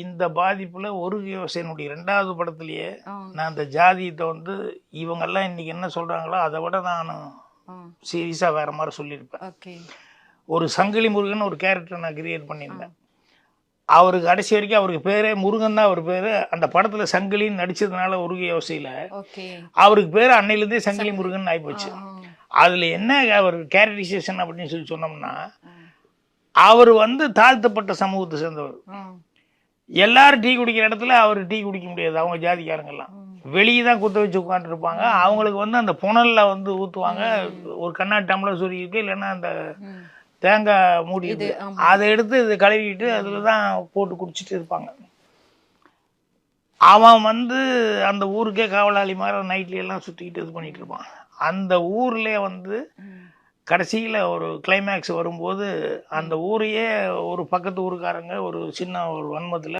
இந்த பாதிப்புல ஒரு யோசனுடைய 2வது படத்திலேயே நான் அந்த ஜாதியத்தை வந்து இவங்கெல்லாம் இன்னைக்கு என்ன சொல்றாங்களோ அதை விட நான் சீரியஸா வேற மாதிரி சொல்லியிருப்பேன். ஒரு சங்கிலி முருகன் ஒரு கேரக்டர் நான் கிரியேட் பண்ணியிருந்தேன். அவருக்கு கடைசி வரைக்கும் அவருக்கு பேரே முருகன் தான் அவர் பேரு. அந்த படத்துல சங்கிலின்னு நடிச்சதுனால ஒரு யோசையில அவருக்கு பேரு அன்னையிலேருந்தே சங்கிலி முருகன் ஆயிப்போச்சு. அதுல என்ன அவர் கேரக்டரைசேஷன் அப்படின்னு சொல்லி சொன்னோம்னா, அவர் வந்து தாழ்த்தப்பட்ட சமூகத்தை சேர்ந்தவர். எல்லாரும் டீ குடிக்கிற இடத்துல அவர் டீ குடிக்க முடியாது. அவங்க ஜாதிக்காரங்கெல்லாம் வெளியே தான் குத்த வச்சு உட்காந்துருப்பாங்க. அவங்களுக்கு வந்து அந்த புனல்ல வந்து ஊற்றுவாங்க. ஒரு கண்ணாடி டம்ளர் சொருகிட்டு இல்லைன்னா அந்த தேங்காய் மூடி அதை எடுத்து இதை கழுவிட்டு அதில் தான் போட்டு குடிச்சிட்டு இருப்பாங்க. அவன் வந்து அந்த ஊருக்கே காவலாளி மாதிரி நைட்ல எல்லாம் சுற்றிக்கிட்டு இது பண்ணிட்டு இருப்பான். அந்த ஊர்லேயே வந்து கடைசியில் ஒரு கிளைமேக்ஸ் வரும்போது அந்த ஊரையே ஒரு பக்கத்து ஊருக்காரங்க ஒரு சின்ன ஒரு வன்மத்தில்